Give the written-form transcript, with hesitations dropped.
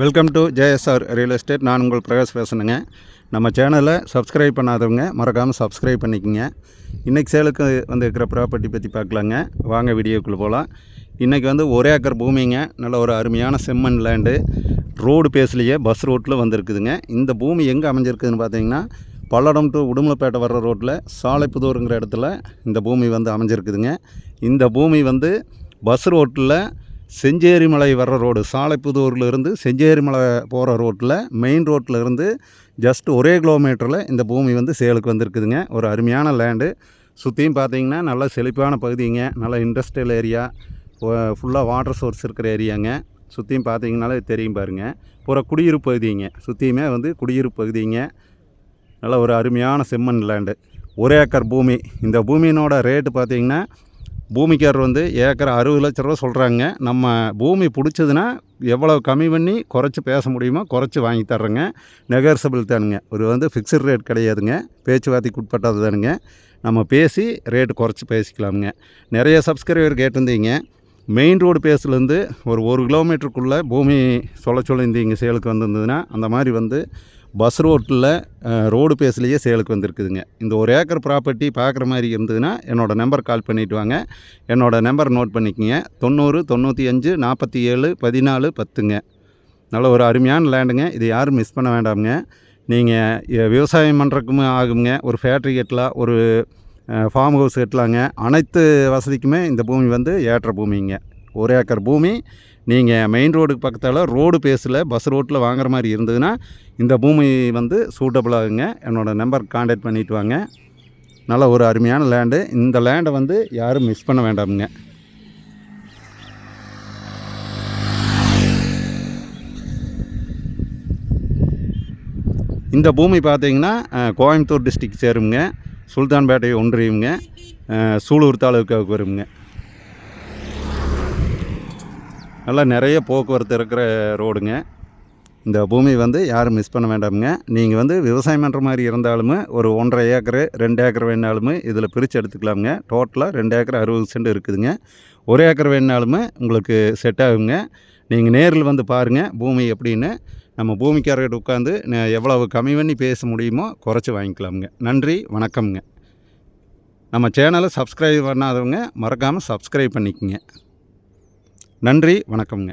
Welcome to JSR real estate. நான் உங்கள் பிரகாஷ் பேசுகிறேங்க. நம்ம சேனலை சப்ஸ்கிரைப் பண்ணாதவங்க மறக்காமல் சப்ஸ்கிரைப் பண்ணிக்கோங்க. இன்றைக்கி சேலுக்கு இருக்கிற ப்ராப்பர்ட்டி பற்றி பார்க்கலாங்க. வாங்க வீடியோக்குள்ளே போகலாம். இன்றைக்கி ஒரு 1 ஏக்கர் பூமிங்க. நல்ல ஒரு அருமையான செம்மண் லேண்டு, ரோடு பேஸ்லேயே பஸ் ரோட்டில் வந்திருக்குதுங்க. இந்த பூமி எங்கே அமைஞ்சிருக்குதுன்னு பார்த்தீங்கன்னா, பல்லடம் டு உடுமலைப்பேட்டை வர்ற ரோட்டில் சாலைப்புதூருங்கிற இடத்துல இந்த பூமி அமைஞ்சிருக்குதுங்க. இந்த பூமி பஸ் ரோட்டில் செஞ்சேரிமலை வர்ற ரோடு, சாலைப்புதூர்லேருந்து செஞ்சேரிமலை போகிற ரோட்டில் மெயின் ரோட்டில் இருந்து ஜஸ்ட் 1 கிலோமீட்டரில் இந்த பூமி சேலுக்கு வந்திருக்குதுங்க. ஒரு அருமையான லேண்டு. சுற்றியும் பார்த்தீங்கன்னா நல்ல செழிப்பான பகுதிங்க. நல்ல இண்டஸ்ட்ரியல் ஏரியா, ஃபுல்லாக வாட்டர் சோர்ஸ் இருக்கிற ஏரியாங்க. சுற்றியும் பார்த்தீங்கன்னாலே தெரியும் பாருங்கள். பூரா குடியிருப்பு பகுதிங்க. சுற்றியுமே குடியிருப்பு பகுதிங்க. நல்ல ஒரு அருமையான செம்மண் லேண்டு, 1 ஏக்கர் பூமி. இந்த பூமியினோட ரேட்டு பார்த்தீங்கன்னா, பூமிக்காரர் ஏக்கர் 60 லட்ச ரூபா சொல்கிறாங்க. நம்ம பூமி பிடிச்சதுன்னா எவ்வளோ கம்மி பண்ணி குறைச்சி பேச முடியுமோ குறைச்சி வாங்கி தர்றேங்க. நெகோசியபிள் தானுங்க. ஒரு ஃபிக்ஸட் ரேட் கிடையாதுங்க. பேச்சுவார்த்தைக்கு உட்பட்டது தானுங்க. நம்ம பேசி ரேட்டு குறைச்சி பேசிக்கலாமுங்க. நிறைய சப்ஸ்கிரைபர் கேட்டிருந்தீங்க, மெயின் ரோடு பேஸ்லேருந்து ஒரு 1 கிலோமீட்டருக்குள்ளே பூமி சொல்லியிருந்தீங்க சேலுக்கு வந்திருந்ததுன்னா, அந்த மாதிரி பஸ் ரோட்டில் ரோடு பேஸ்லேயே சேலுக்கு வந்திருக்குதுங்க. இந்த 1 ஏக்கர் ப்ராப்பர்ட்டி பார்க்குற மாதிரி இருந்ததுன்னா என்னோடய நம்பர் கால் பண்ணிவிட்டு வாங்க. என்னோடய நம்பர் நோட் பண்ணிக்கோங்க. 90 95 47 14 10ங்க. நல்ல ஒரு அருமையான லேண்டுங்க. இது யாரும் மிஸ் பண்ண வேண்டாமுங்க. நீங்கள் விவசாயம் பண்ணுறதுக்குமே ஆகுங்க. ஒரு ஃபேக்ட்ரி கட்டலாம், ஒரு ஃபார்ம் ஹவுஸ் கட்டலாங்க. அனைத்து வசதிக்குமே இந்த பூமி ஏற்ற பூமிங்க. 1 ஏக்கர் பூமி. நீங்கள் மெயின் ரோடுக்கு பக்கத்தால் ரோடு பேஸில் பஸ் ரோட்டில் வாங்குற மாதிரி இருந்ததுன்னா இந்த பூமி சூட்டபிள் ஆகுங்க. என்னோடய நம்பர் கான்டாக்ட் பண்ணிவிட்டு வாங்க. நல்ல ஒரு அருமையான லேண்டு. இந்த லேண்டை யாரும் மிஸ் பண்ண வேண்டாமுங்க. இந்த பூமி பார்த்தீங்கன்னா கோயம்புத்தூர் டிஸ்ட்ரிக்ட் சேருங்க. சுல்தான்பேட்டை ஒன்றியமுங்க. சூலூர் தாலுக்காவுக்கு வருங்க. நல்லா நிறைய போக்குவரத்து இருக்கிற ரோடுங்க. இந்த பூமி யாரும் மிஸ் பண்ண வேண்டாமுங்க. நீங்கள் விவசாயம் பண்ணுற மாதிரி இருந்தாலுமே ஒரு 1.5 ஏக்கரு 2 ஏக்கர் வேணாலுமே இதில் பிரித்து எடுத்துக்கலாமுங்க. டோட்டலாக 2 ஏக்கர் 60 சென்ட் இருக்குதுங்க. 1 ஏக்கர் வேணாலுமே உங்களுக்கு செட் ஆகுங்க. நீங்கள் நேரில் பாருங்கள் பூமி எப்படின்னு. நம்ம பூமிக்காரர்கிட்ட உட்காந்து எவ்வளவு கம்மி பண்ணி பேச முடியுமோ குறைச்சி வாங்கிக்கலாமுங்க. நன்றி, வணக்கம்ங்க. நம்ம சேனலை சப்ஸ்கிரைப் பண்ணாதவங்க மறக்காமல் சப்ஸ்கிரைப் பண்ணிக்கோங்க. நன்றி, வணக்கம்ங்க.